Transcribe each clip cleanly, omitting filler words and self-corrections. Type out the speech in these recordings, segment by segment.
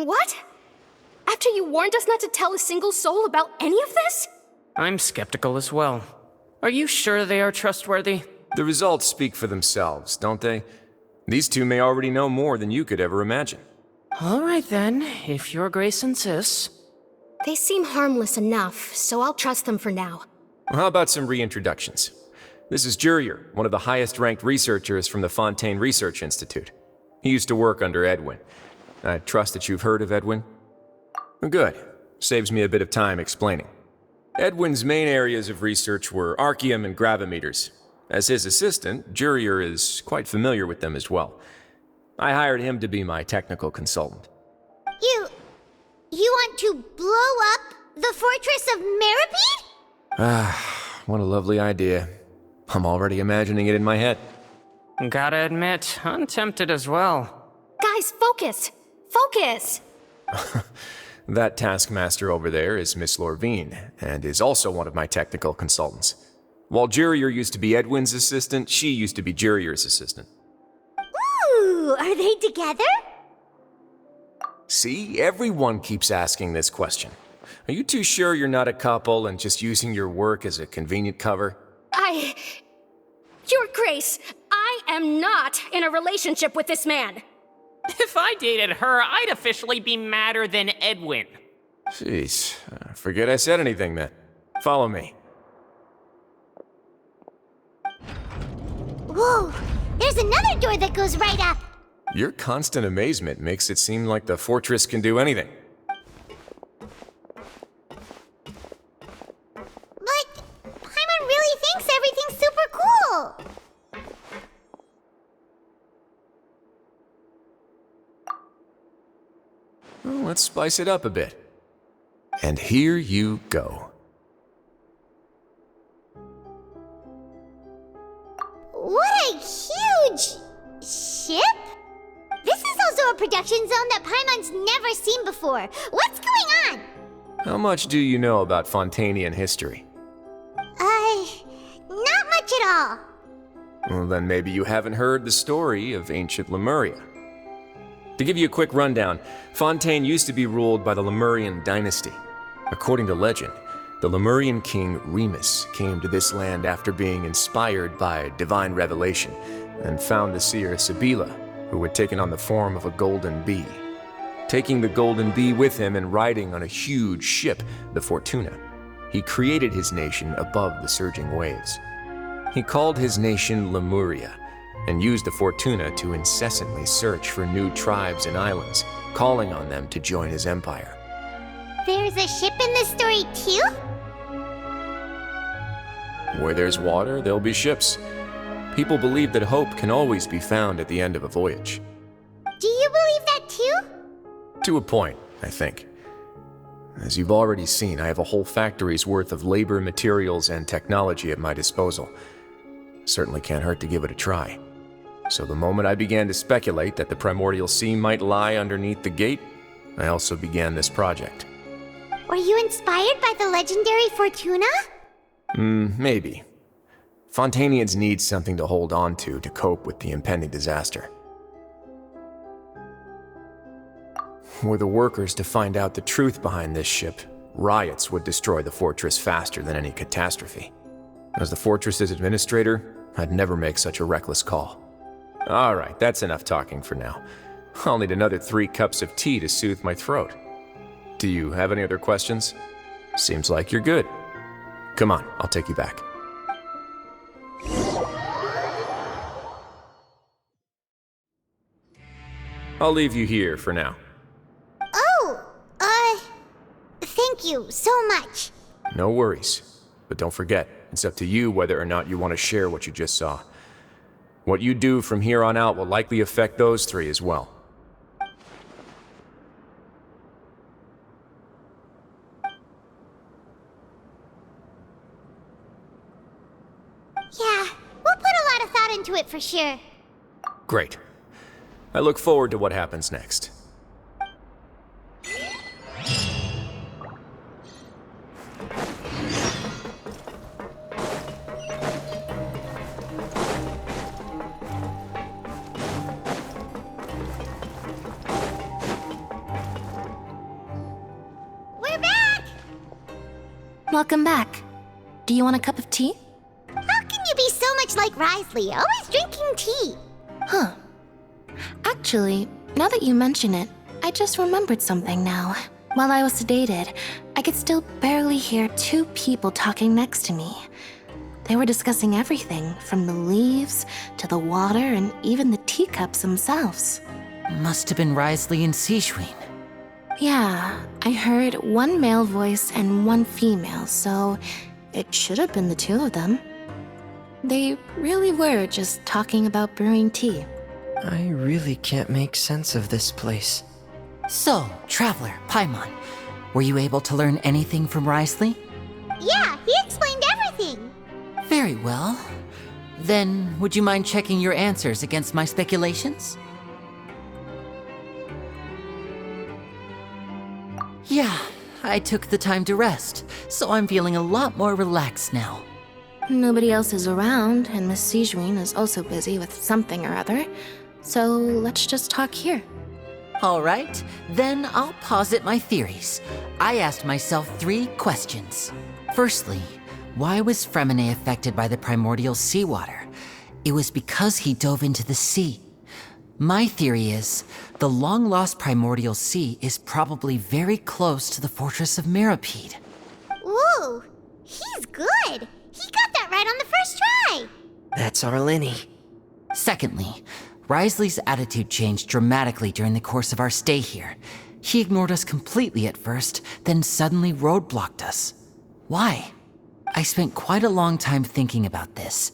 What? After you warned us not to tell a single soul about any of this? I'm skeptical as well. Are you sure they are trustworthy? The results speak for themselves, don't they? These two may already know more than you could ever imagine. All right then, if your grace insists. They seem harmless enough, so I'll trust them for now. Well, how about some reintroductions? This is Jurier, one of the highest-ranked researchers from the Fontaine Research Institute. He used to work under Edwin. I trust that you've heard of Edwin? Good. Saves me a bit of time explaining. Edwin's main areas of research were archaeum and gravimeters. As his assistant, Jurier is quite familiar with them as well. I hired him to be my technical consultant. You want to blow up the fortress of Meripede? Ah, what a lovely idea. I'm already imagining it in my head. Gotta admit, I'm tempted as well. Guys, focus! Focus! That taskmaster over there is Miss Lorvine, and is also one of my technical consultants. While Jurier used to be Edwin's assistant, she used to be Jurier's assistant. Ooh, are they together? See, everyone keeps asking this question. Are you too sure you're not a couple and just using your work as a convenient cover? Your Grace, I am not in a relationship with this man. If I dated her, I'd officially be madder than Edwin. Jeez, forget I said anything then. Follow me. Whoa, there's another door that goes right up. Your constant amazement makes it seem like the fortress can do anything. But Paimon really thinks everything's super cool. Well, let's spice it up a bit. And here you go. What a huge ship! This is also a production zone that Paimon's never seen before. What's going on? How much do you know about Fontainian history? Not much at all. Well, then maybe you haven't heard the story of ancient Lemuria. To give you a quick rundown, Fontaine used to be ruled by the Lemurian dynasty. According to legend, the Lemurian king Remus came to this land after being inspired by divine revelation and found the seer Sibila, who had taken on the form of a golden bee. Taking the golden bee with him and riding on a huge ship, the Fortuna, he created his nation above the surging waves. He called his nation Lemuria and used the Fortuna to incessantly search for new tribes and islands, calling on them to join his empire. There's a ship in this story too? Where there's water, there'll be ships. People believe that hope can always be found at the end of a voyage. Do you believe that too? To a point, I think. As you've already seen, I have a whole factory's worth of labor, materials, and technology at my disposal. Certainly can't hurt to give it a try. So the moment I began to speculate that the primordial sea might lie underneath the gate, I also began this project. Were you inspired by the legendary Fortuna? Maybe. Fontainians need something to hold on to cope with the impending disaster. Were the workers to find out the truth behind this ship, riots would destroy the fortress faster than any catastrophe. As the fortress's administrator, I'd never make such a reckless call. All right, that's enough talking for now. I'll need another 3 cups of tea to soothe my throat. Do you have any other questions? Seems like you're good. Come on, I'll take you back. I'll leave you here for now. Thank you so much. No worries. But don't forget, it's up to you whether or not you want to share what you just saw. What you do from here on out will likely affect those 3 as well. Yeah, we'll put a lot of thought into it for sure. Great. I look forward to what happens next. Welcome back. Do you want a cup of tea? How can you be so much like Risley, always drinking tea? Huh. Actually, now that you mention it, I just remembered something now. While I was sedated, I could still barely hear two people talking next to me. They were discussing everything, from the leaves to the water and even the teacups themselves. Must have been Risley and Sijwin. Yeah, I heard one male voice and one female, so it should have been the two of them. They really were just talking about brewing tea. I really can't make sense of this place. So, Traveler, Paimon, were you able to learn anything from Risley? Yeah, he explained everything. Very well. Then, would you mind checking your answers against my speculations? Yeah, I took the time to rest, so I'm feeling a lot more relaxed now. Nobody else is around, and Miss Sijwin is also busy with something or other, so let's just talk here. All right, then I'll posit my theories. I asked myself 3 questions. Firstly, why was Fremine affected by the primordial seawater? It was because he dove into the sea. My theory is, the long-lost primordial sea is probably very close to the fortress of Mirapede. Ooh, he's good. He got that right on the first try. That's our Linny. Secondly, Risley's attitude changed dramatically during the course of our stay here. He ignored us completely at first, then suddenly roadblocked us. Why? I spent quite a long time thinking about this.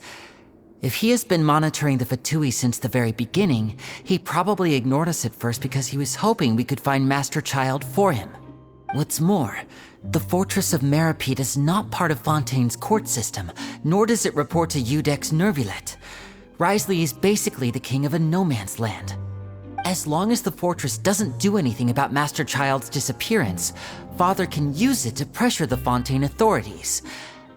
If he has been monitoring the Fatui since the very beginning, he probably ignored us at first because he was hoping we could find Master Child for him. What's more, the Fortress of Mirapede is not part of Fontaine's court system, nor does it report to Udex Nervulet. Risley is basically the king of a no-man's land. As long as the fortress doesn't do anything about Master Child's disappearance, Father can use it to pressure the Fontaine authorities.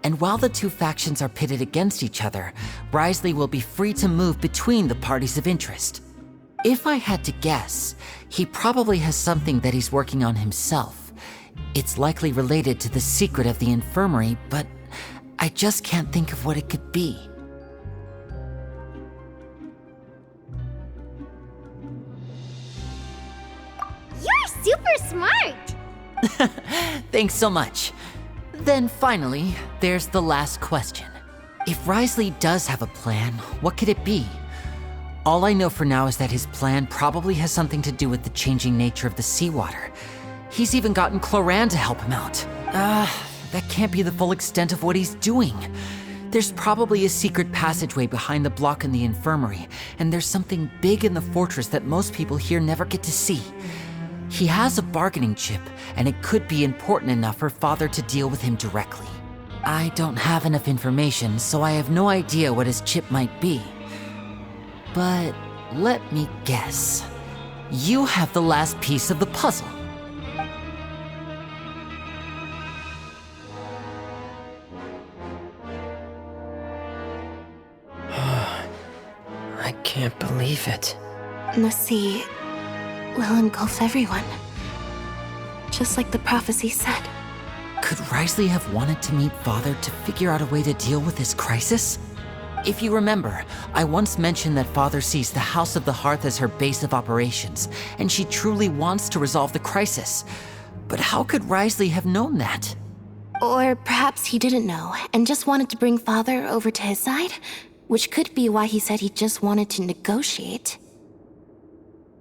And while the two factions are pitted against each other, Risley will be free to move between the parties of interest. If I had to guess, he probably has something that he's working on himself. It's likely related to the secret of the infirmary, but I just can't think of what it could be. You're super smart. Thanks so much. Then finally, there's the last question. If Risley does have a plan, what could it be? All I know for now is that his plan probably has something to do with the changing nature of the seawater. He's even gotten Cloran to help him out. That can't be the full extent of what he's doing. There's probably a secret passageway behind the block in the infirmary, and there's something big in the fortress that most people here never get to see. He has a bargaining chip, and it could be important enough for Father to deal with him directly. I don't have enough information, so I have no idea what his chip might be. But let me guess. You have the last piece of the puzzle. I can't believe it. The sea will engulf everyone. Just like the prophecy said. Could Risley have wanted to meet Father to figure out a way to deal with this crisis? If you remember, I once mentioned that Father sees the House of the Hearth as her base of operations, and she truly wants to resolve the crisis. But how could Risley have known that? Or perhaps he didn't know and just wanted to bring Father over to his side, which could be why he said he just wanted to negotiate.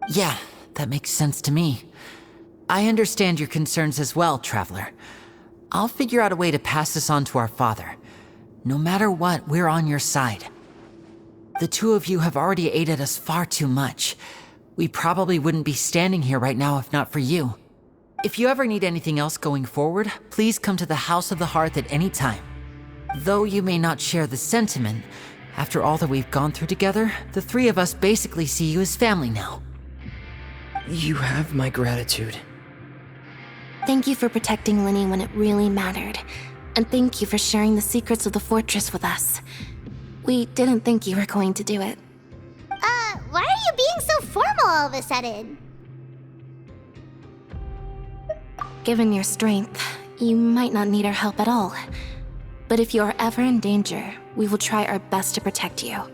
Yeah, that makes sense to me. I understand your concerns as well, Traveler. I'll figure out a way to pass this on to our father. No matter what, we're on your side. The two of you have already aided us far too much. We probably wouldn't be standing here right now if not for you. If you ever need anything else going forward, please come to the House of the Hearth at any time. Though you may not share the sentiment, after all that we've gone through together, the three of us basically see you as family now. You have my gratitude. Thank you for protecting Linny when it really mattered. And thank you for sharing the secrets of the fortress with us. We didn't think you were going to do it. Why are you being so formal all of a sudden? Given your strength, you might not need our help at all. But if you are ever in danger, we will try our best to protect you. Aw,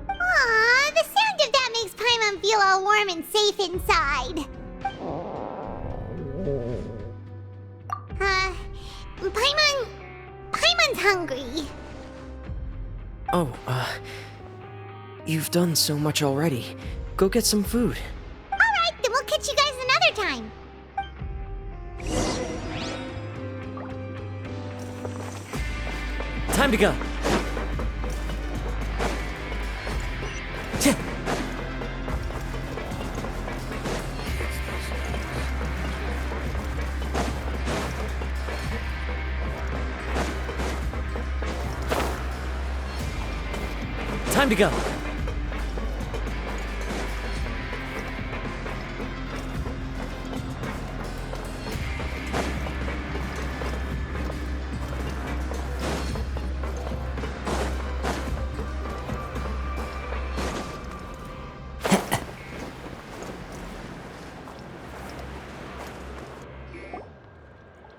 the sound of that makes Paimon feel all warm and safe inside. Paimon's hungry. Oh, you've done so much already. Go get some food. Alright, then we'll catch you guys another time. Time to go. Time to go.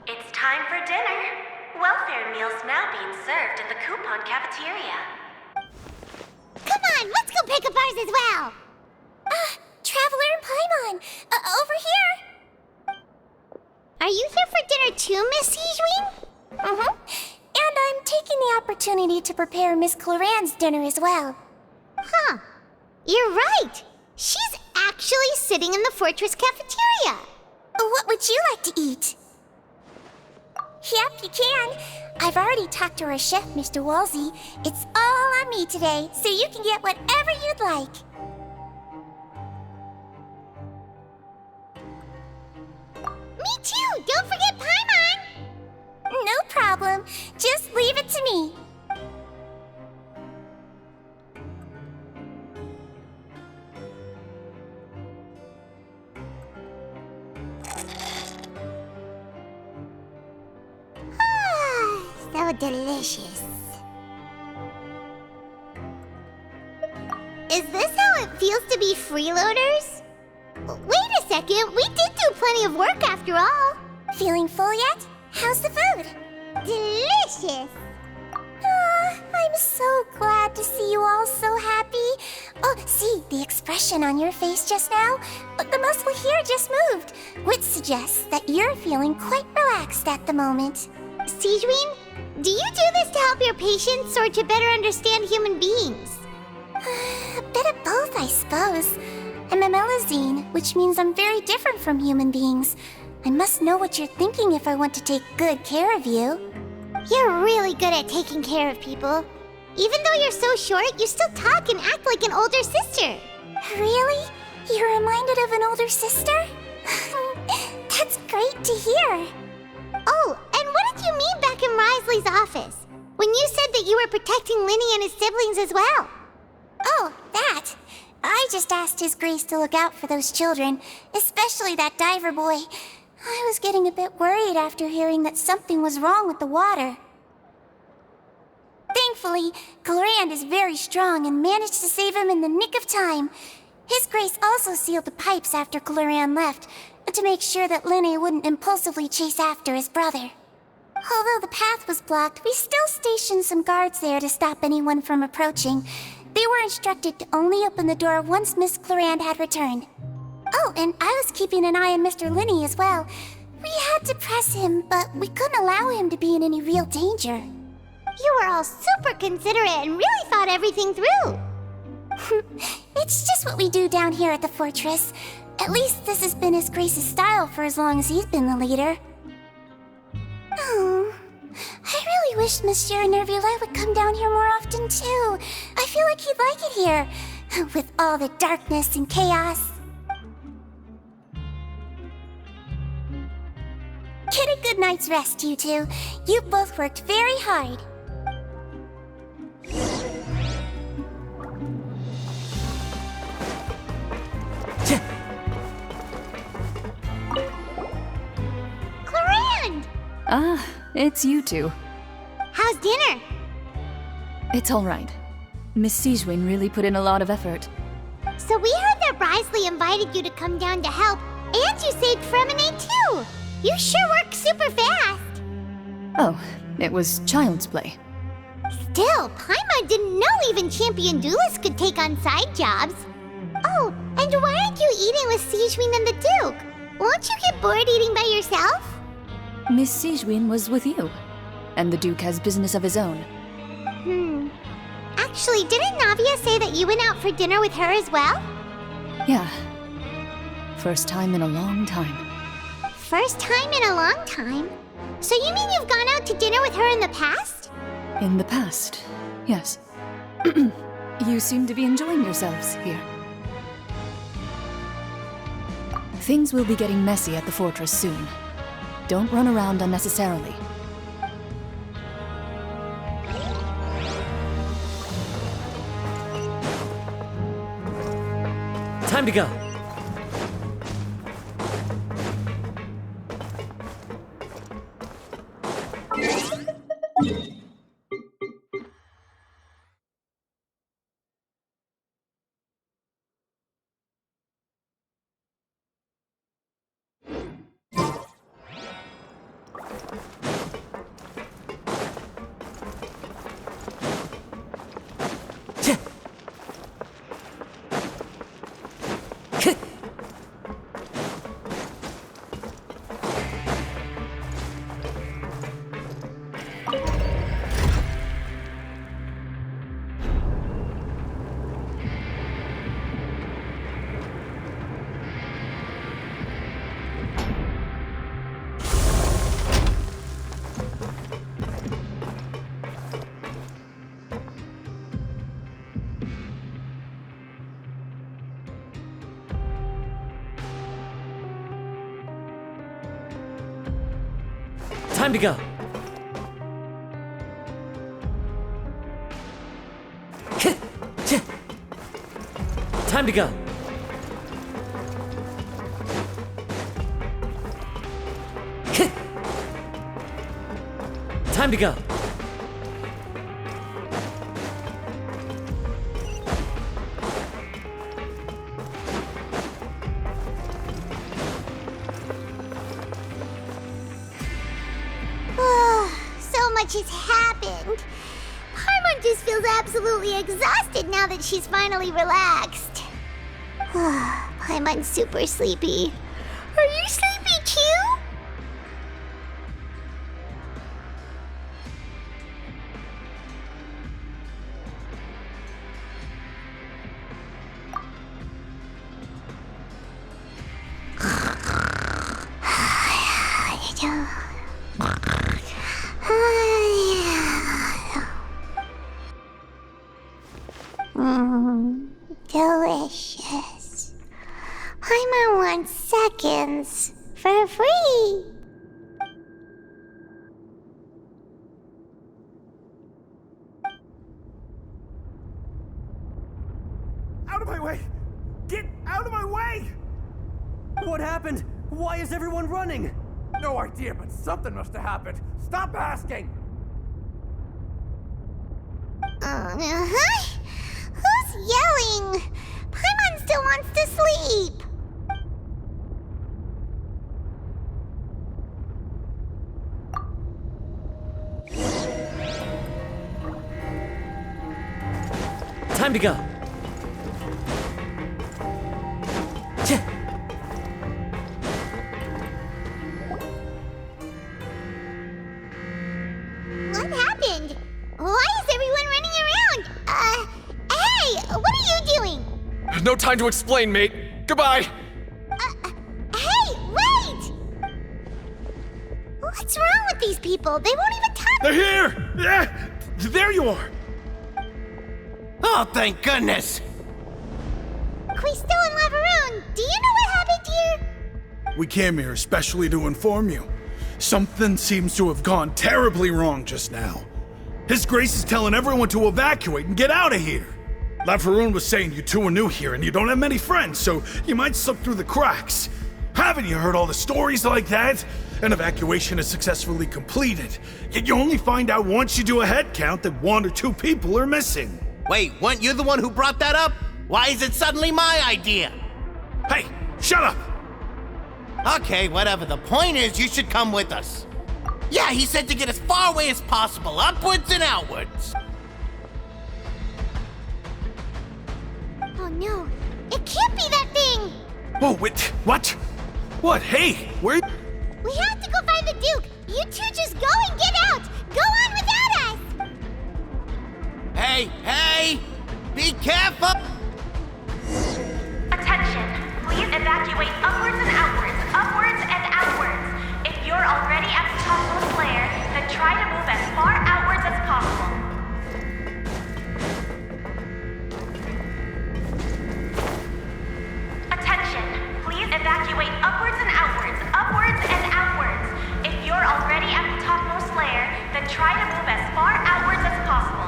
It's time for dinner. Welfare meals now being served in the coupon cafeteria. Come on, let's go pick up ours as well. Traveler and Paimon, over here. Are you here for dinner too, Miss Sijwin? Mm-hmm. And I'm taking the opportunity to prepare Miss Cloran's dinner as well. Huh. You're right. She's actually sitting in the fortress cafeteria. What would you like to eat? Yep, you can. I've already talked to our chef, Mr. Wolsey. It's all on me today, so you can get whatever you'd like. Me too! Don't forget Paimon! No problem. Just leave it to me. So delicious. Is this how it feels to be freeloaders? Wait a second, we did do plenty of work after all. Feeling full yet? How's the food? Delicious. I'm so glad to see you all so happy. Oh, see, the expression on your face just now? The muscle here just moved, which suggests that you're feeling quite relaxed at the moment. Sijwin, do you do this to help your patients or to better understand human beings? A bit of both, I suppose. I'm a Melazine, which means I'm very different from human beings. I must know what you're thinking if I want to take good care of you. You're really good at taking care of people. Even though you're so short, you still talk and act like an older sister. Really? You're reminded of an older sister? That's great to hear. Oh, and what did you mean back in Risley's office? When you said that you were protecting Linny and his siblings as well? Oh, that. I just asked His Grace to look out for those children, especially that diver boy. I was getting a bit worried after hearing that something was wrong with the water. Thankfully, Clorand is very strong and managed to save him in the nick of time. His Grace also sealed the pipes after Clorand left, to make sure that Linny wouldn't impulsively chase after his brother. Although the path was blocked, we still stationed some guards there to stop anyone from approaching. They were instructed to only open the door once Miss Clorand had returned. Oh, and I was keeping an eye on Mr. Linny as well. We had to press him, but we couldn't allow him to be in any real danger. You were all super considerate and really thought everything through. It's just what we do down here at the fortress. At least this has been His Grace's style for as long as he's been the leader. Oh, I really wish Monsieur Nervula would come down here more often too. I feel like he'd like it here, with all the darkness and chaos. Get a good night's rest, you two. You both worked very hard. Clorand! Ah, it's you two. How's dinner? It's all right. Miss Sijwin really put in a lot of effort. So we heard that Risley invited you to come down to help, and you saved Fremonade too! You sure work super fast! Oh, it was child's play. Still, Paimon didn't know even champion duelists could take on side jobs. Oh, and why aren't you eating with Sijwin and the Duke? Won't you get bored eating by yourself? Miss Sijwin was with you, and the Duke has business of his own. Actually, didn't Navia say that you went out for dinner with her as well? Yeah. First time in a long time. First time in a long time? So you mean you've gone out to dinner with her in the past? In the past, yes. You seem to be enjoying yourselves here. Things will be getting messy at the fortress soon. Don't run around unnecessarily. Time to go. Time to go. Time to go. Time to go. So much has happened. Paimon just feels absolutely exhausted now that she's finally relaxed. Paimon's super sleepy. Are you sleepy too? Delicious. Paimon wants seconds for free. Out of my way! Get out of my way! What happened? Why is everyone running? No idea, but something must have happened. Stop asking! Who's yelling? Paimon still wants to sleep. Time to go. What happened? Why is everyone running around? Hey, what are you doing? No time to explain, mate. Goodbye! Hey, wait! What's wrong with these people? They won't even talk. They're here! Yeah! There you are! Oh, thank goodness! Quisto and Lavaroon, do you know what happened here? We came here especially to inform you. Something seems to have gone terribly wrong just now. His Grace is telling everyone to evacuate and get out of here. Lavaroon was saying you two are new here and you don't have many friends, so you might slip through the cracks. Haven't you heard all the stories like that? An evacuation is successfully completed, yet you only find out once you do a head count that 1 or 2 people are missing. Wait, weren't you the one who brought that up? Why is it suddenly my idea? Hey, shut up! Okay, whatever. The point is, you should come with us. Yeah, he said to get as far away as possible, upwards and outwards. Oh no, it can't be that thing! Oh, wait, what? What? Hey, where? We have to go find the Duke! You two just go and get out! Go on without us! Hey, hey! Be careful! Attention! Please evacuate upwards and outwards, upwards and outwards. If you're already at the topmost layer, then try to move as far outwards as possible. Attention! Please evacuate upwards and outwards, upwards and outwards. If you're already at the topmost layer, then try to move as far outwards as possible.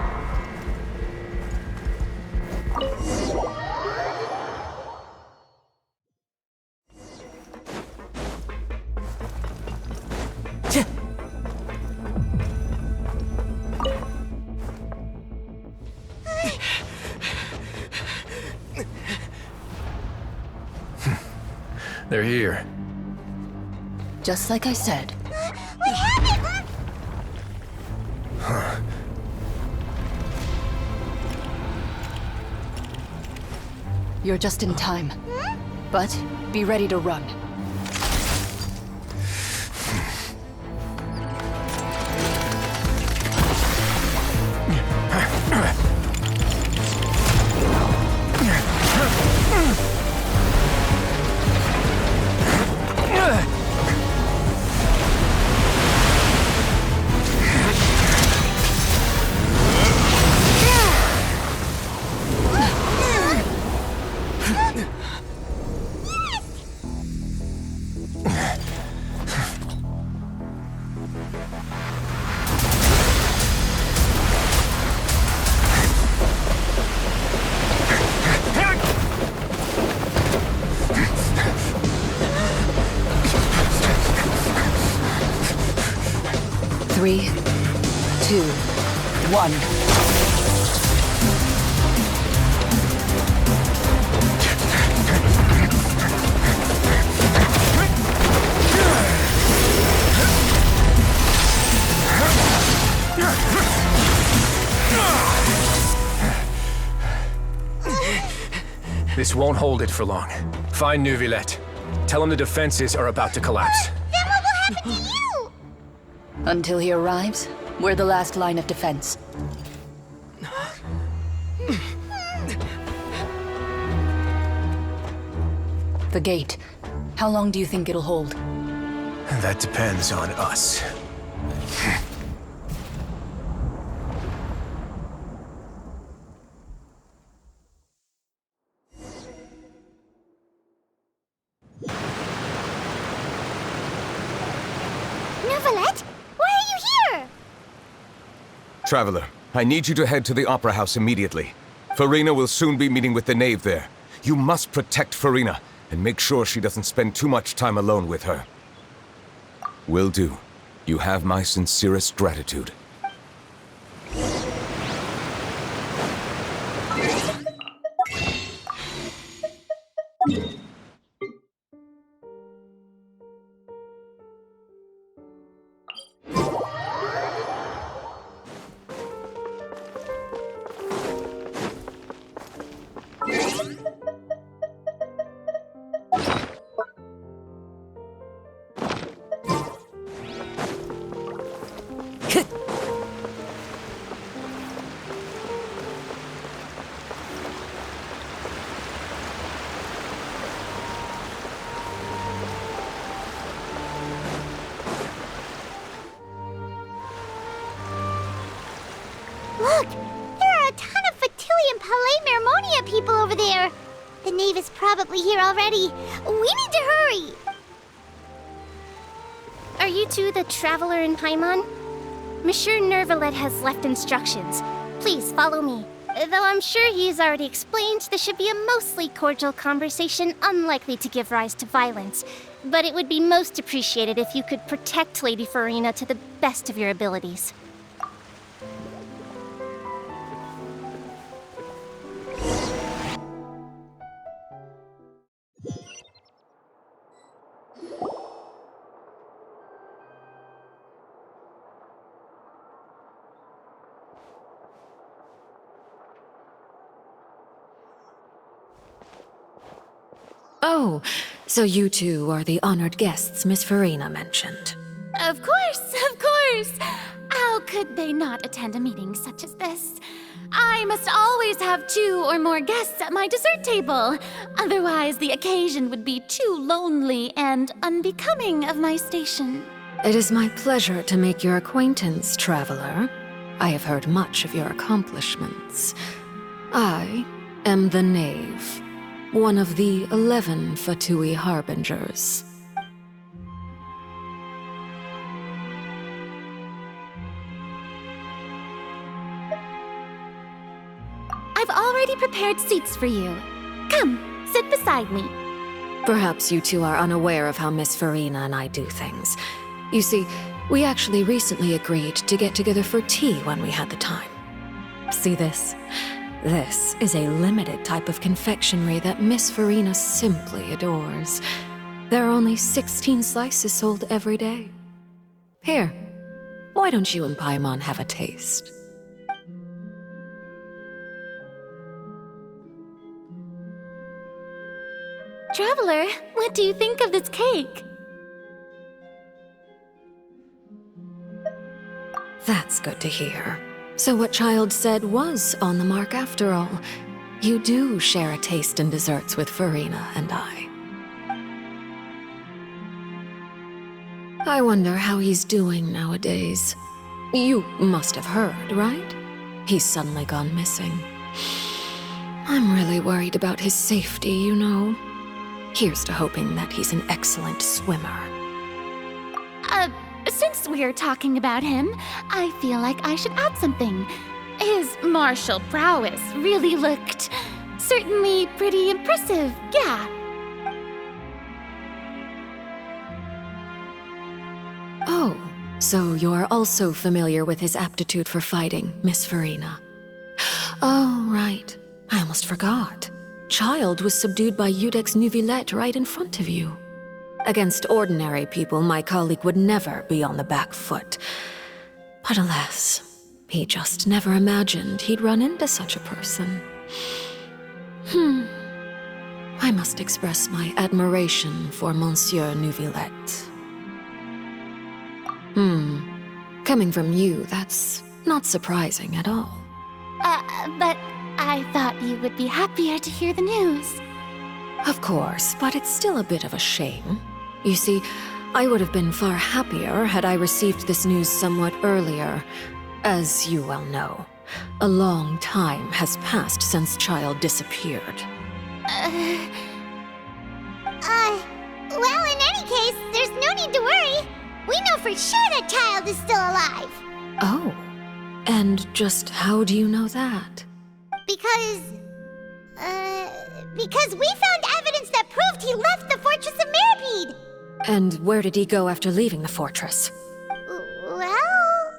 They're here. Just like I said. What happened? You're just in time. But be ready to run. Three, 2, 1. This won't hold it for long. Find Neuvillette. Tell him the defenses are about to collapse. Then what will happen to you? Until he arrives, we're the last line of defense. The gate. How long do you think it'll hold? That depends on us. Neuvillette? Why are you here? Traveler, I need you to head to the Opera House immediately. Farina will soon be meeting with the knave there. You must protect Farina, and make sure she doesn't spend too much time alone with her. Will do. You have my sincerest gratitude. Look! There are a ton of Fatilian Palais Mermonia people over there! The knave is probably here already. We need to hurry! Are you two the traveler in Paimon? Monsieur Neuvillette has left instructions. Please follow me. Though I'm sure he's already explained, this should be a mostly cordial conversation, unlikely to give rise to violence. But it would be most appreciated if you could protect Lady Farina to the best of your abilities. Oh, so you two are the honored guests Miss Farina mentioned. Of course, of course! How could they not attend a meeting such as this? I must always have 2 or more guests at my dessert table. Otherwise, the occasion would be too lonely and unbecoming of my station. It is my pleasure to make your acquaintance, traveler. I have heard much of your accomplishments. I am the Knave, one of the 11 Fatui Harbingers. I've already prepared seats for you. Come, sit beside me. Perhaps you two are unaware of how Miss Farina and I do things. You see, we actually recently agreed to get together for tea when we had the time. See this? This is a limited type of confectionery that Miss Farina simply adores. There are only 16 slices sold every day. Here, why don't you and Paimon have a taste? Traveler, what do you think of this cake? That's good to hear. So what Child said was on the mark after all. You do share a taste in desserts with Farina and I. I wonder how he's doing nowadays. You must have heard, right? He's suddenly gone missing. I'm really worried about his safety, you know. Here's to hoping that he's an excellent swimmer. Since we're talking about him, I feel like I should add something. His martial prowess really looked certainly pretty impressive, yeah. Oh, so you're also familiar with his aptitude for fighting, Miss Farina. Oh, right. I almost forgot. Child was subdued by Udex Nuvillette right in front of you. Against ordinary people, my colleague would never be on the back foot. But alas, he just never imagined he'd run into such a person. I must express my admiration for Monsieur Nuvillette. Coming from you, that's not surprising at all. But I thought you would be happier to hear the news. Of course, but it's still a bit of a shame. You see, I would have been far happier had I received this news somewhat earlier. As you well know, a long time has passed since Child disappeared. Well, in any case, there's no need to worry. We know for sure that Child is still alive. Oh, and just how do you know that? Because we found evidence that proved he left the Fortress of Meripede. And where did he go after leaving the fortress? Well...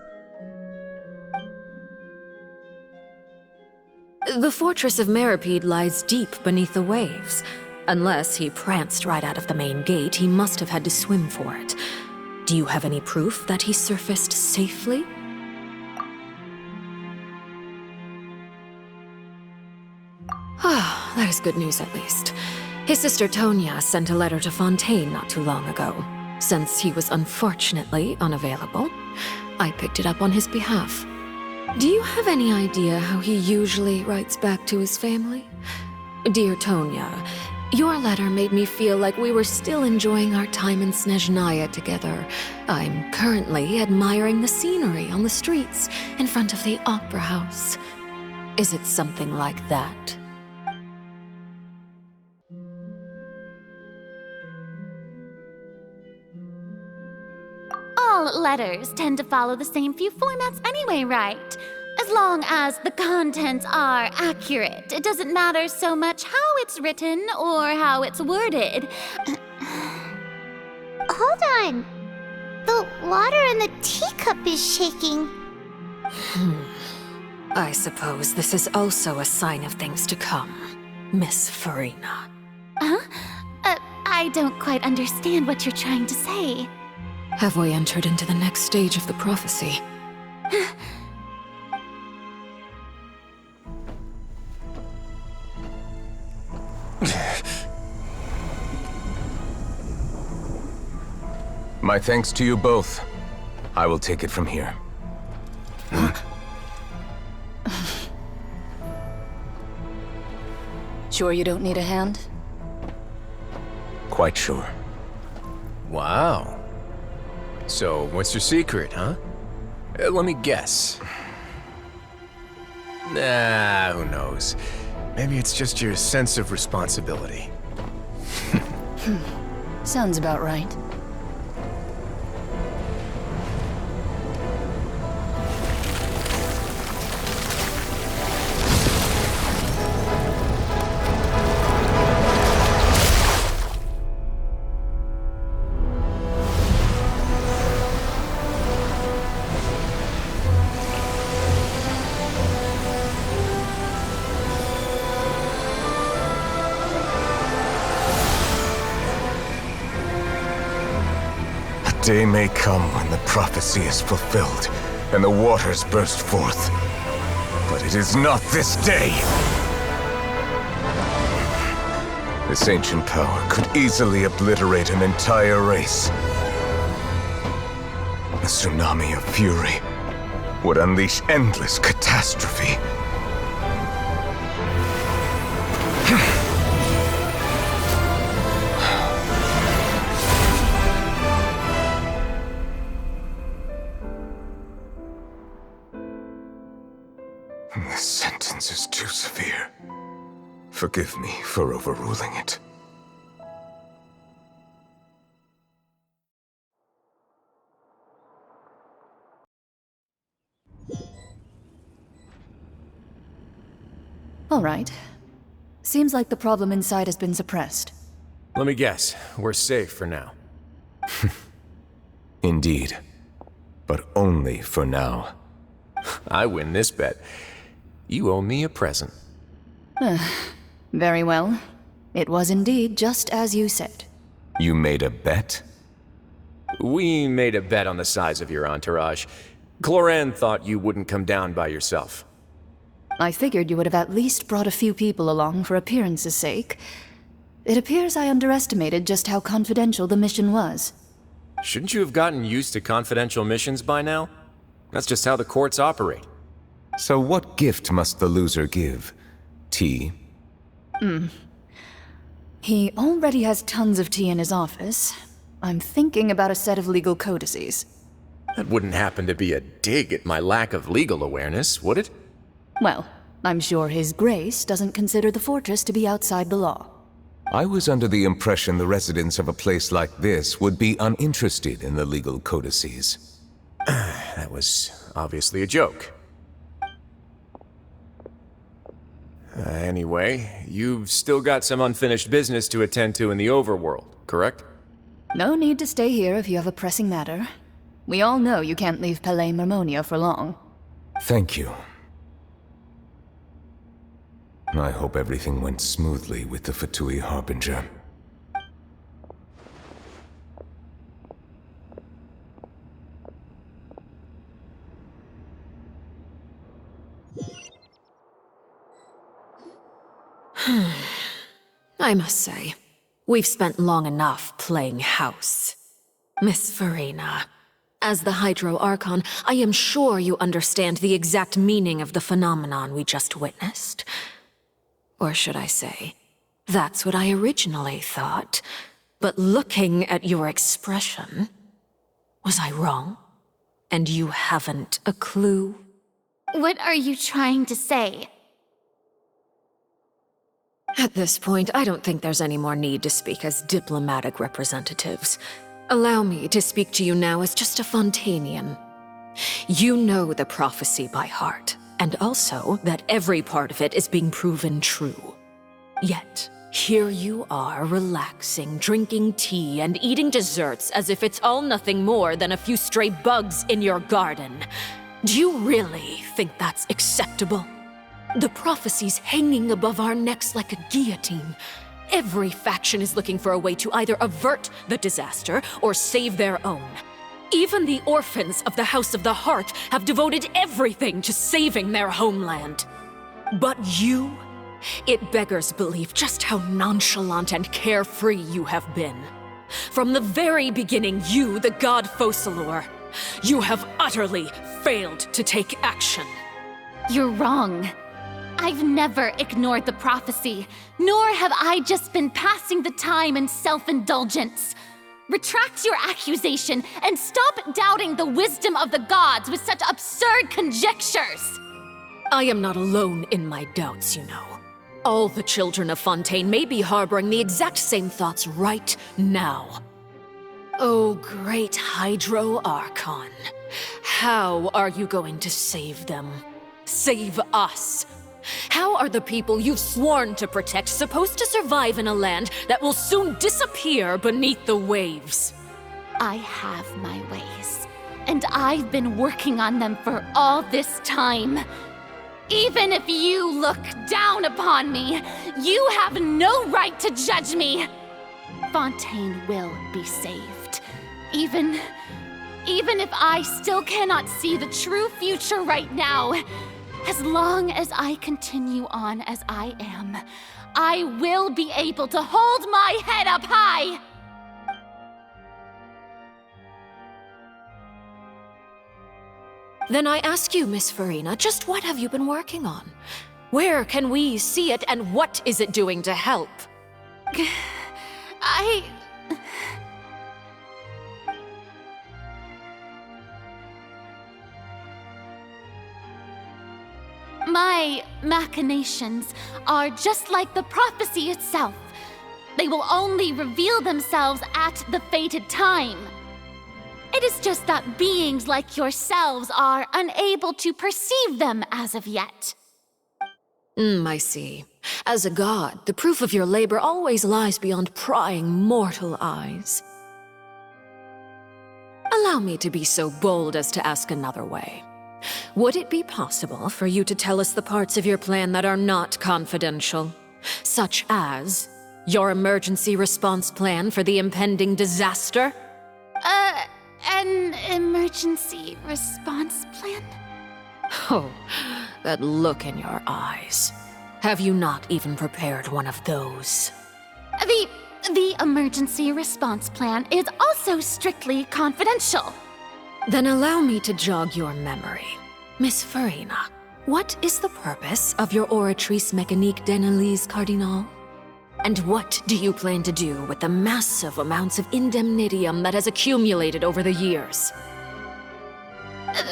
The Fortress of Meripede lies deep beneath the waves. Unless he pranced right out of the main gate, he must have had to swim for it. Do you have any proof that he surfaced safely? Ah, that is good news at least. His sister Tonya sent a letter to Fontaine not too long ago. Since he was unfortunately unavailable, I picked it up on his behalf. Do you have any idea how he usually writes back to his family? Dear Tonya, your letter made me feel like we were still enjoying our time in Snezhnaya together. I'm currently admiring the scenery on the streets in front of the opera house. Is it something like that? All letters tend to follow the same few formats anyway, right? As long as the contents are accurate, it doesn't matter so much how it's written or how it's worded. Hold on. The water in the teacup is shaking. I suppose this is also a sign of things to come, Miss Farina. Huh? I don't quite understand what you're trying to say. Have we entered into the next stage of the prophecy? My thanks to you both. I will take it from here. Sure you don't need a hand? Quite sure. Wow. So, what's your secret, huh? Let me guess. Nah, who knows? Maybe it's just your sense of responsibility. Sounds about right. Day may come when the prophecy is fulfilled, and the waters burst forth. But it is not this day! This ancient power could easily obliterate an entire race. A tsunami of fury would unleash endless catastrophe. This sentence is too severe. Forgive me for overruling it. All right. Seems like the problem inside has been suppressed. Let me guess, we're safe for now. Indeed. But only for now. I win this bet. You owe me a present. Very well. It was indeed just as you said. You made a bet? We made a bet on the size of your entourage. Cloran thought you wouldn't come down by yourself. I figured you would have at least brought a few people along for appearance's sake. It appears I underestimated just how confidential the mission was. Shouldn't you have gotten used to confidential missions by now? That's just how the courts operate. So what gift must the loser give? Tea? He already has tons of tea in his office. I'm thinking about a set of legal codices. That wouldn't happen to be a dig at my lack of legal awareness, would it? Well, I'm sure His Grace doesn't consider the fortress to be outside the law. I was under the impression the residents of a place like this would be uninterested in the legal codices. That was obviously a joke. Anyway, you've still got some unfinished business to attend to in the overworld, correct? No need to stay here if you have a pressing matter. We all know you can't leave Palais Marmonia for long. Thank you. I hope everything went smoothly with the Fatui Harbinger. I must say, we've spent long enough playing house. Miss Farina, as the Hydro Archon, I am sure you understand the exact meaning of the phenomenon we just witnessed. Or should I say, that's what I originally thought. But looking at your expression, was I wrong? And you haven't a clue? What are you trying to say? At this point, I don't think there's any more need to speak as diplomatic representatives. Allow me to speak to you now as just a Fontanian. You know the prophecy by heart, and also that every part of it is being proven true. Yet, here you are relaxing, drinking tea, and eating desserts as if it's all nothing more than a few stray bugs in your garden. Do you really think that's acceptable? The prophecy's hanging above our necks like a guillotine. Every faction is looking for a way to either avert the disaster or save their own. Even the orphans of the House of the Hearth have devoted everything to saving their homeland. But you? It beggars belief just how nonchalant and carefree you have been. From the very beginning, you, the god Focalor, you have utterly failed to take action. You're wrong. I've never ignored the prophecy, nor have I just been passing the time in self-indulgence. Retract your accusation and stop doubting the wisdom of the gods with such absurd conjectures. I am not alone in my doubts, you know. All the children of Fontaine may be harboring the exact same thoughts right now. Oh, great Hydro Archon, how are you going to save them? Save us? How are the people you've sworn to protect supposed to survive in a land that will soon disappear beneath the waves? I have my ways, and I've been working on them for all this time. Even if you look down upon me, you have no right to judge me. Fontaine will be saved. Even if I still cannot see the true future right now, as long as I continue on as I am, I will be able to hold my head up high! Then I ask you, Miss Farina, just what have you been working on? Where can we see it, and what is it doing to help? My machinations are just like the prophecy itself. They will only reveal themselves at the fated time. It is just that beings like yourselves are unable to perceive them as of yet. I see. As a god, the proof of your labor always lies beyond prying mortal eyes. Allow me to be so bold as to ask another way. Would it be possible for you to tell us the parts of your plan that are not confidential? Such as your emergency response plan for the impending disaster? An emergency response plan? Oh, that look in your eyes. Have you not even prepared one of those? The emergency response plan is also strictly confidential. Then allow me to jog your memory. Miss Farina, what is the purpose of your Oratrice Mécanique d'Analyse Cardinal? And what do you plan to do with the massive amounts of indemnitium that has accumulated over the years?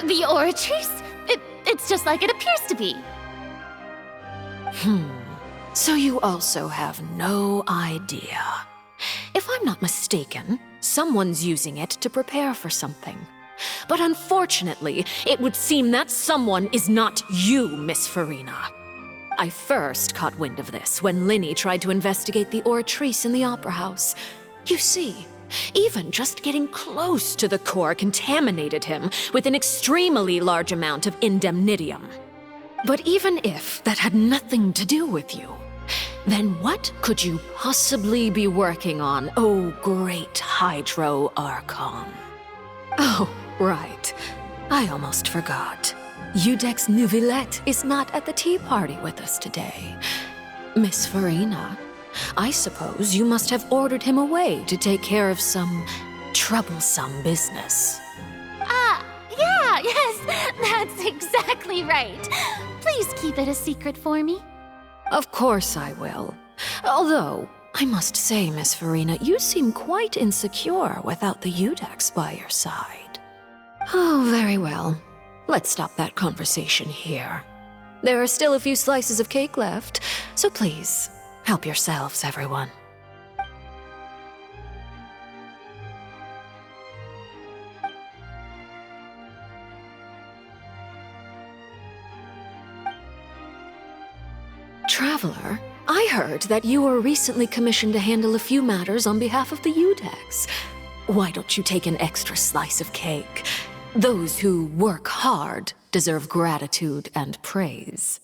The Oratrice? It's just like it appears to be. So you also have no idea. If I'm not mistaken, someone's using it to prepare for something. But unfortunately, it would seem that someone is not you, Miss Farina. I first caught wind of this when Linny tried to investigate the Oratrice in the Opera House. You see, even just getting close to the core contaminated him with an extremely large amount of indemnitium. But even if that had nothing to do with you, then what could you possibly be working on, oh great Hydro Archon? Oh, right. I almost forgot. Udex Neuvillette is not at the tea party with us today. Miss Farina, I suppose you must have ordered him away to take care of some troublesome business. Yes, that's exactly right. Please keep it a secret for me. Of course I will. Although, I must say, Miss Farina, you seem quite insecure without the Udex by your side. Oh, very well. Let's stop that conversation here. There are still a few slices of cake left, so please, help yourselves, everyone. Traveler, I heard that you were recently commissioned to handle a few matters on behalf of the Udex. Why don't you take an extra slice of cake? Those who work hard deserve gratitude and praise.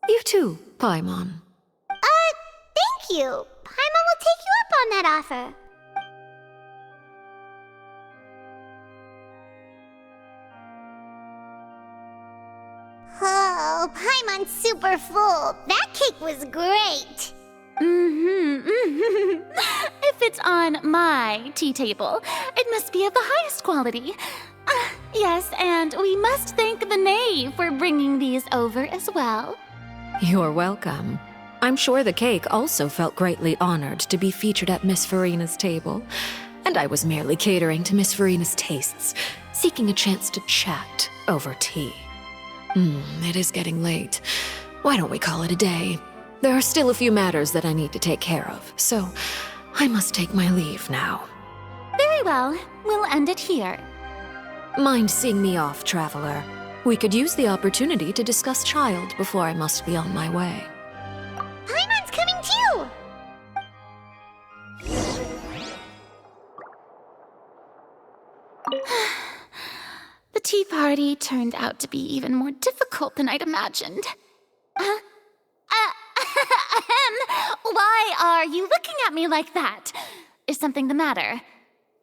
You too, Paimon. Thank you. Paimon will take you up on that offer. Oh, Paimon's super full. That cake was great. If it's on my tea table, it must be of the highest quality. Yes, and we must thank the knave for bringing these over as well. You're welcome. I'm sure the cake also felt greatly honored to be featured at Miss Farina's table. And I was merely catering to Miss Farina's tastes, seeking a chance to chat over tea. It is getting late. Why don't we call it a day? There are still a few matters that I need to take care of, so I must take my leave now. Very well. We'll end it here. Mind seeing me off, traveler? We could use the opportunity to discuss Child before I must be on my way. Paimon's coming too! The tea party turned out to be even more difficult than I'd imagined. Why are you looking at me like that? Is something the matter?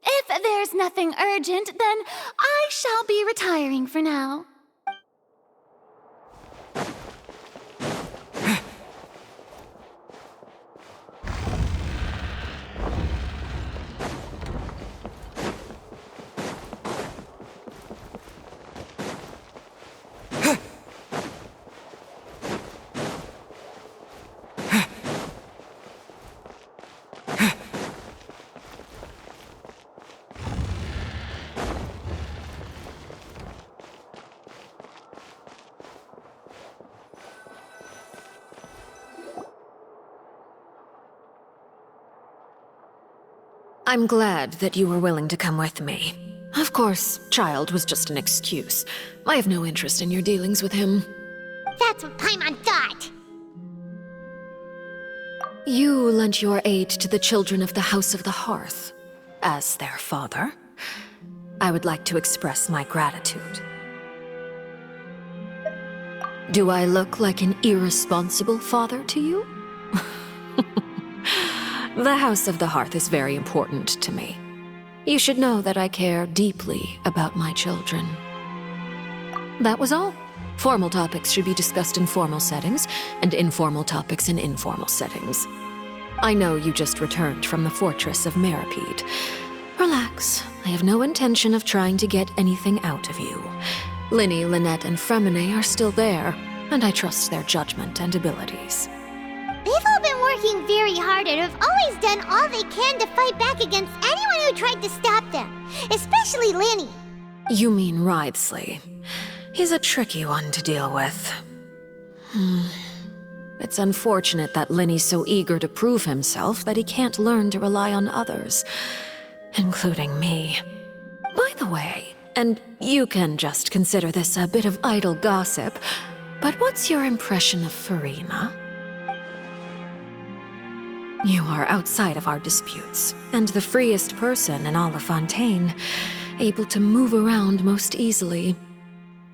If there's nothing urgent, then I shall be retiring for now. I'm glad that you were willing to come with me. Of course, Child was just an excuse. I have no interest in your dealings with him. That's what Paimon thought. You lent your aid to the children of the House of the Hearth. As their father, I would like to express my gratitude. Do I look like an irresponsible father to you? The House of the Hearth is very important to me. You should know that I care deeply about my children. That was all. Formal topics should be discussed in formal settings, and informal topics in informal settings. I know you just returned from the fortress of Meripede. Relax. I have no intention of trying to get anything out of you. Linny, Lynette, and Fremine are still there, and I trust their judgment and abilities. They've all been working very hard and have always done all they can to fight back against anyone who tried to stop them, especially Linny. You mean Wriothesley. He's a tricky one to deal with. It's unfortunate that Linny's so eager to prove himself that he can't learn to rely on others, including me. By the way, and you can just consider this a bit of idle gossip, but what's your impression of Farina? You are outside of our disputes, and the freest person in all of Fontaine, able to move around most easily.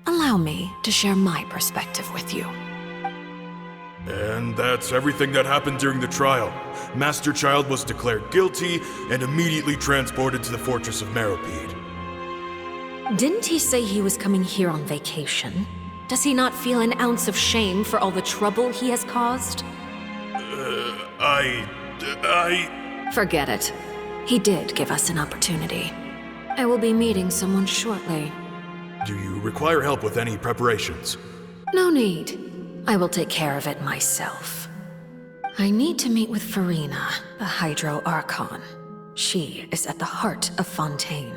Allow me to share my perspective with you. And that's everything that happened during the trial. Master Child was declared guilty and immediately transported to the Fortress of Meripede. Didn't he say he was coming here on vacation? Does he not feel an ounce of shame for all the trouble he has caused? Forget it. He did give us an opportunity. I will be meeting someone shortly. Do you require help with any preparations? No need. I will take care of it myself. I need to meet with Farina, the Hydro Archon. She is at the heart of Fontaine.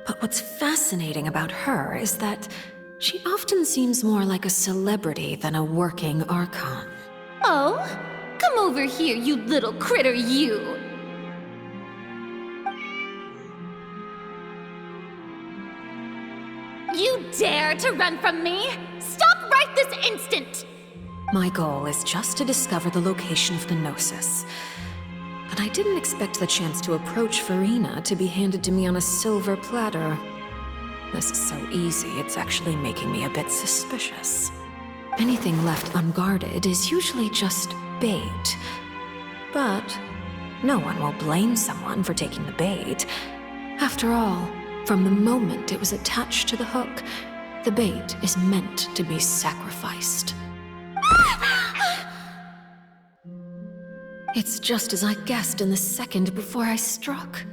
But what's fascinating about her is that she often seems more like a celebrity than a working Archon. Oh? Come over here, you little critter, you! You dare to run from me? Stop right this instant! My goal is just to discover the location of the Gnosis. But I didn't expect the chance to approach Farina to be handed to me on a silver platter. This is so easy, it's actually making me a bit suspicious. Anything left unguarded is usually just bait. But no one will blame someone for taking the bait. After all, from the moment it was attached to the hook, the bait is meant to be sacrificed. It's just as I guessed in the second before I struck.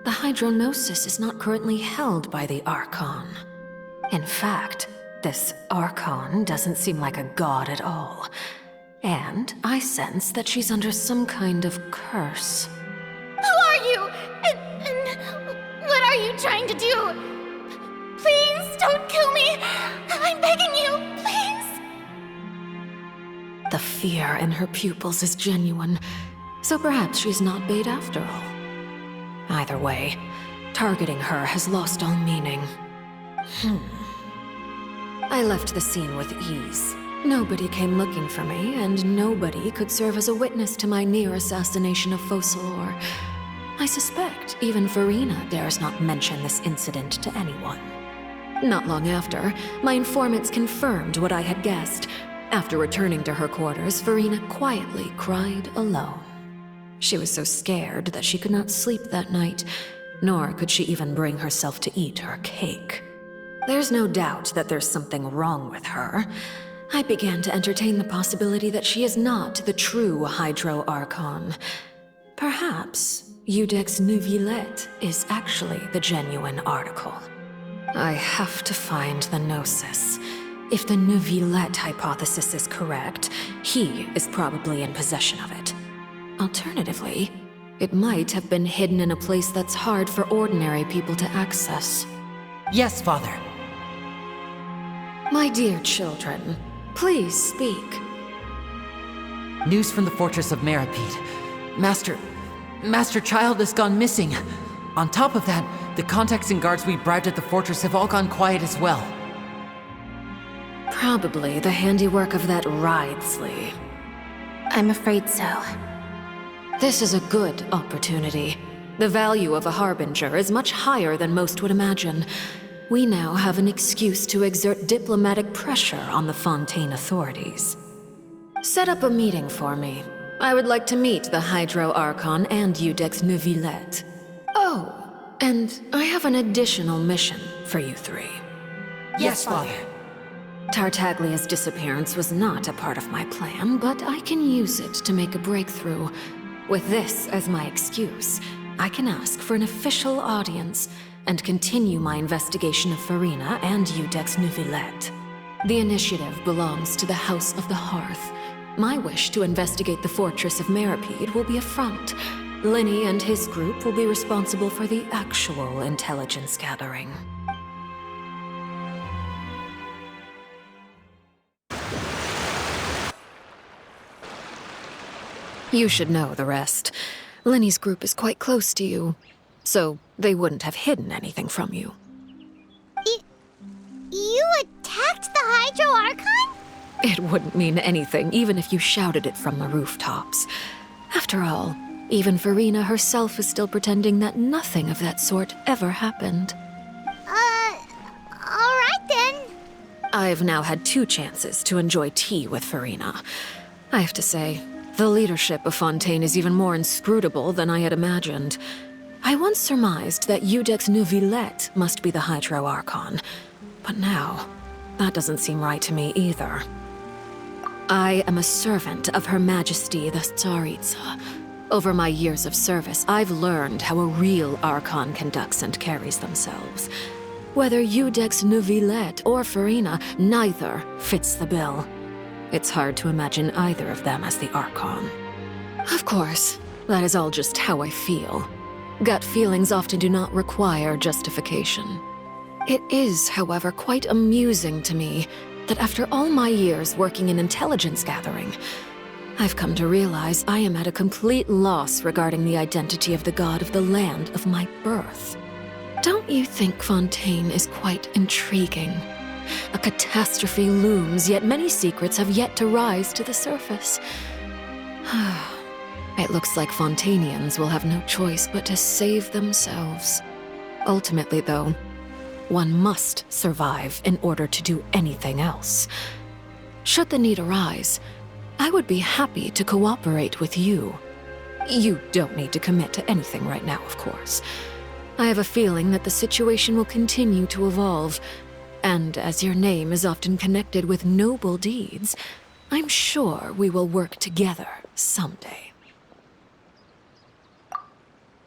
The Hydronosis is not currently held by the Archon. In fact, this Archon doesn't seem like a god at all. And I sense that she's under some kind of curse. Who are you? And what are you trying to do? Please don't kill me. I'm begging you, please. The fear in her pupils is genuine, so perhaps she's not bait after all. Either way, targeting her has lost all meaning. I left the scene with ease. Nobody came looking for me, and nobody could serve as a witness to my near assassination of Focalor. I suspect even Farina dares not mention this incident to anyone. Not long after, my informants confirmed what I had guessed. After returning to her quarters, Farina quietly cried alone. She was so scared that she could not sleep that night, nor could she even bring herself to eat her cake. There's no doubt that there's something wrong with her. I began to entertain the possibility that she is not the true Hydro Archon. Perhaps Iudex Neuvillette is actually the genuine article. I have to find the Gnosis. If the Neuvillette hypothesis is correct, he is probably in possession of it. Alternatively, it might have been hidden in a place that's hard for ordinary people to access. Yes, Father. My dear children, please speak. News from the Fortress of Meripede. Master Child has gone missing. On top of that, the contacts and guards we bribed at the fortress have all gone quiet as well. Probably the handiwork of that Ridesley. I'm afraid so. This is a good opportunity. The value of a Harbinger is much higher than most would imagine. We now have an excuse to exert diplomatic pressure on the Fontaine authorities. Set up a meeting for me. I would like to meet the Hydro Archon and Iudex Neuvillette. Oh, and I have an additional mission for you three. Yes, Father. Tartaglia's disappearance was not a part of my plan, but I can use it to make a breakthrough. With this as my excuse, I can ask for an official audience and continue my investigation of Farina and Iudex Neuvillette. The initiative belongs to the House of the Hearth. My wish to investigate the Fortress of Meripede will be a front. Linny and his group will be responsible for the actual intelligence gathering. You should know the rest. Linny's group is quite close to you, so they wouldn't have hidden anything from you. You attacked the Hydro Archon? It wouldn't mean anything, even if you shouted it from the rooftops. After all, even Farina herself is still pretending that nothing of that sort ever happened. Alright then. I've now had 2 chances to enjoy tea with Farina. I have to say, the leadership of Fontaine is even more inscrutable than I had imagined. I once surmised that Iudex Neuvillette must be the Hydro Archon, but now, that doesn't seem right to me either. I am a servant of Her Majesty the Tsaritsa. Over my years of service, I've learned how a real Archon conducts and carries themselves. Whether Iudex Neuvillette or Farina, neither fits the bill. It's hard to imagine either of them as the Archon. Of course, that is all just how I feel. Gut feelings often do not require justification. It is, however, quite amusing to me that after all my years working in intelligence gathering, I've come to realize I am at a complete loss regarding the identity of the god of the land of my birth. Don't you think Fontaine is quite intriguing? A catastrophe looms, yet many secrets have yet to rise to the surface. It looks like Fontainians will have no choice but to save themselves. Ultimately, though, one must survive in order to do anything else. Should the need arise, I would be happy to cooperate with you. You don't need to commit to anything right now, of course. I have a feeling that the situation will continue to evolve, and as your name is often connected with noble deeds, I'm sure we will work together someday.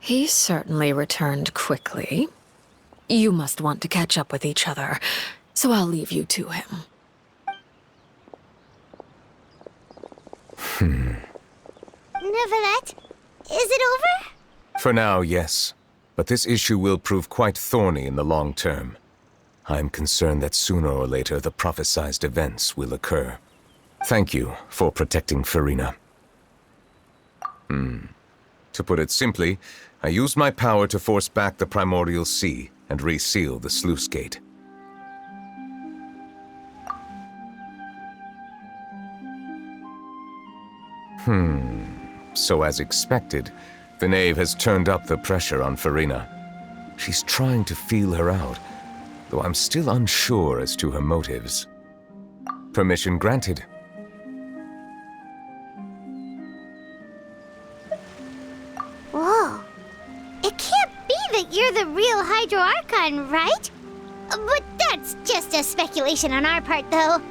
He certainly returned quickly. You must want to catch up with each other, so I'll leave you to him. Neuvillette, is it over? For now, yes. But this issue will prove quite thorny in the long term. I'm concerned that sooner or later the prophesized events will occur. Thank you for protecting Farina. To put it simply, I used my power to force back the primordial sea and reseal the sluice gate. So as expected, the knave has turned up the pressure on Farina. She's trying to feel her out, though I'm still unsure as to her motives. Permission granted. Whoa. It can't be that you're the real Hydro Archon, right? But that's just a speculation on our part, though.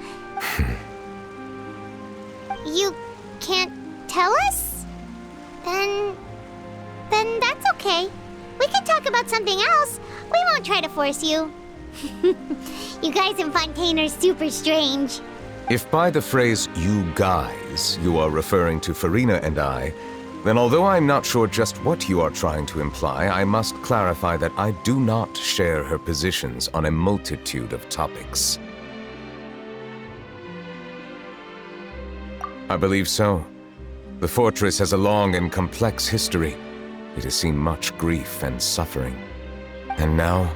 You can't tell us? Then that's okay. We can talk about something else. We won't try to force you. You guys in Fontaine are super strange. If by the phrase, you guys, you are referring to Farina and I, then although I'm not sure just what you are trying to imply, I must clarify that I do not share her positions on a multitude of topics. I believe so. The fortress has a long and complex history. It has seen much grief and suffering. And now,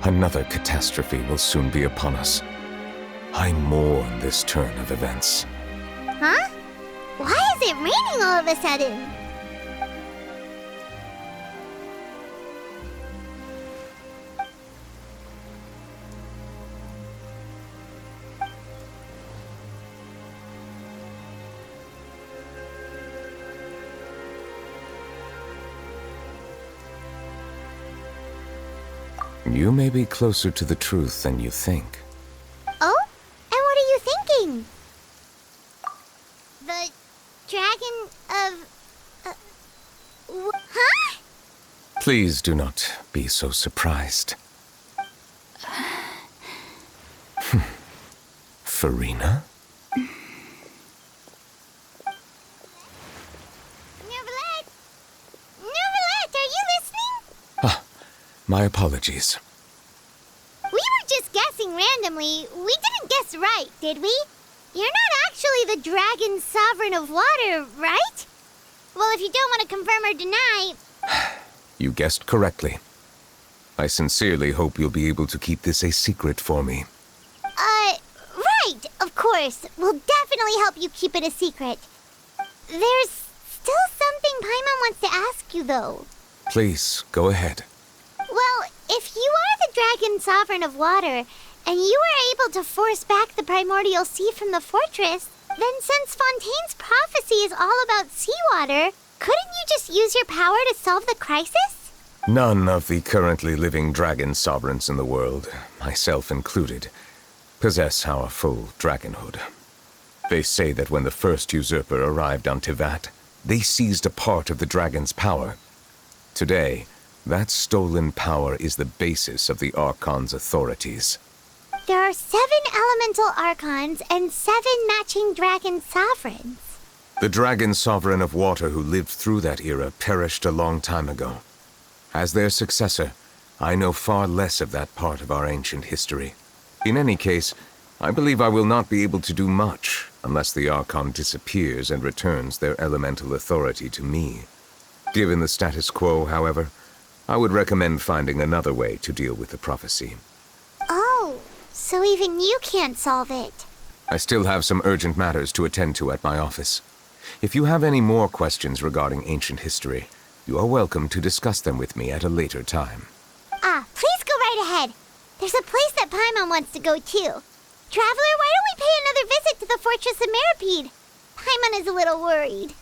another catastrophe will soon be upon us. I mourn this turn of events. Huh? Why is it raining all of a sudden? You may be closer to the truth than you think. Oh? And what are you thinking? The dragon of... huh? Please do not be so surprised. Farina? Neuvillette! Neuvillette, are you listening? My apologies. We were just guessing randomly. We didn't guess right, did we? You're not actually the dragon sovereign of water, right? Well, if you don't want to confirm or deny... You guessed correctly. I sincerely hope you'll be able to keep this a secret for me. Right, of course. We'll definitely help you keep it a secret. There's still something Paimon wants to ask you, though. Please, go ahead. Well, if you are the dragon sovereign of water, and you were able to force back the primordial sea from the fortress, then since Fontaine's prophecy is all about seawater, couldn't you just use your power to solve the crisis? None of the currently living dragon sovereigns in the world, myself included, possess our full dragonhood. They say that when the first usurper arrived on Tivat, they seized a part of the dragon's power. Today, that stolen power is the basis of the Archon's authorities. There are 7 elemental archons and 7 matching dragon sovereigns. The dragon sovereign of water who lived through that era perished a long time ago. As their successor, I know far less of that part of our ancient history. In any case, I believe I will not be able to do much unless the Archon disappears and returns their elemental authority to me. Given the status quo, however, I would recommend finding another way to deal with the prophecy. Oh, so even you can't solve it. I still have some urgent matters to attend to at my office. If you have any more questions regarding ancient history, you are welcome to discuss them with me at a later time. Please go right ahead. There's a place that Paimon wants to go too. Traveler, why don't we pay another visit to the Fortress of Meripede? Paimon is a little worried.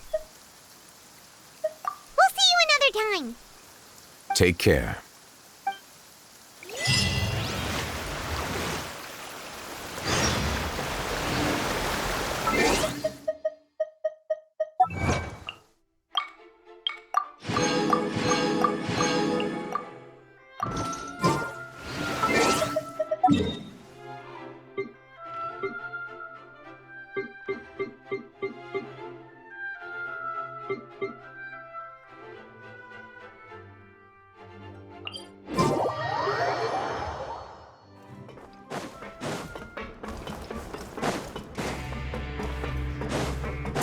We'll see you another time. Take care.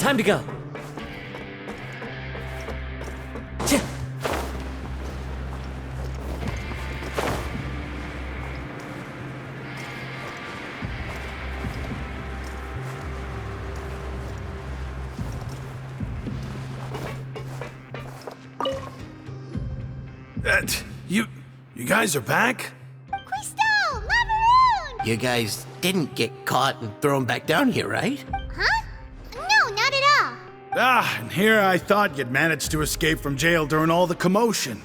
Time to go. You guys are back? Quisto! Lavaroon! You guys didn't get caught and thrown back down here, right? Huh? No, not at all. And here I thought you'd managed to escape from jail during all the commotion.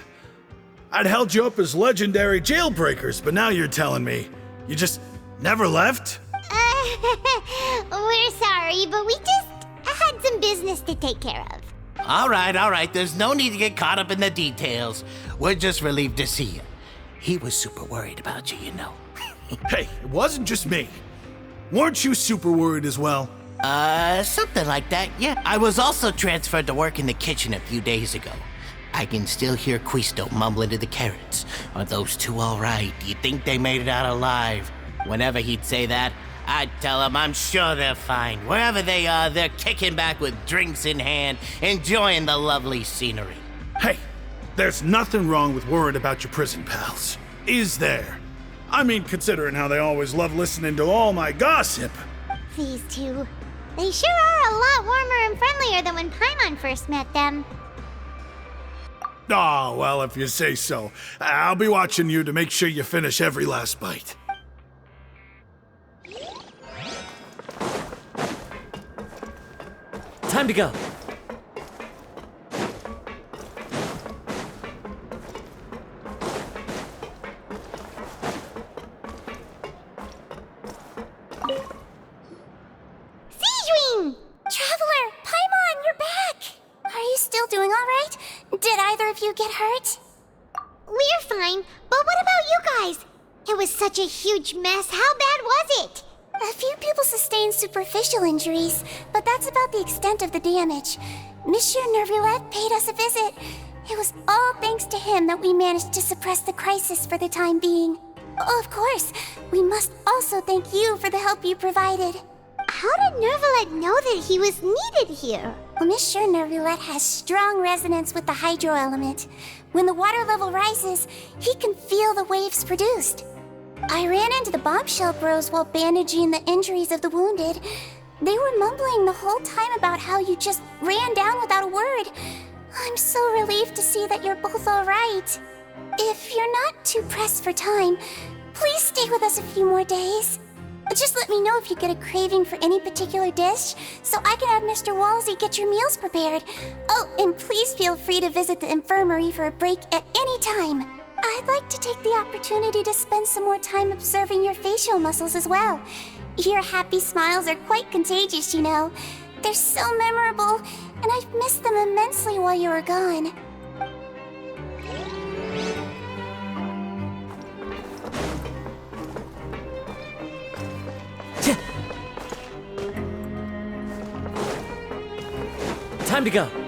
I'd held you up as legendary jailbreakers, but now you're telling me you just never left? We're sorry, but we just had some business to take care of. All right. There's no need to get caught up in the details. We're just relieved to see you. He was super worried about you, you know. Hey, it wasn't just me. Weren't you super worried as well? Something like that, yeah. I was also transferred to work in the kitchen a few days ago. I can still hear Quisto mumbling to the carrots. Are those two all right? Do you think they made it out alive? Whenever he'd say that, I'd tell him I'm sure they're fine. Wherever they are, they're kicking back with drinks in hand, enjoying the lovely scenery. Hey, there's nothing wrong with worrying about your prison pals. Is there? I mean, considering how they always love listening to all my gossip. These two. They sure are a lot warmer and friendlier than when Paimon first met them. Oh, well, if you say so. I'll be watching you to make sure you finish every last bite. Time to go. Sijuin! Traveler! Paimon, you're back! Are you still doing all right? Did either of you get hurt? We're fine, but what about you guys? It was such a huge mess. How bad was it? A few people sustained superficial injuries, but that's about the extent of the damage. Monsieur Nervulette paid us a visit. It was all thanks to him that we managed to suppress the crisis for the time being. Of course, we must also thank you for the help you provided. How did Nervulette know that he was needed here? Well, Monsieur Nervulette has strong resonance with the hydro element. When the water level rises, he can feel the waves produced. I ran into the bombshell bros while bandaging the injuries of the wounded. They were mumbling the whole time about how you just ran down without a word. I'm so relieved to see that you're both all right. If you're not too pressed for time, please stay with us a few more days. Just let me know if you get a craving for any particular dish, so I can have Mr. Walsey get your meals prepared. Oh, and please feel free to visit the infirmary for a break at any time. I'd like to take the opportunity to spend some more time observing your facial muscles as well. Your happy smiles are quite contagious, you know. They're so memorable, and I've missed them immensely while you were gone. Time to go.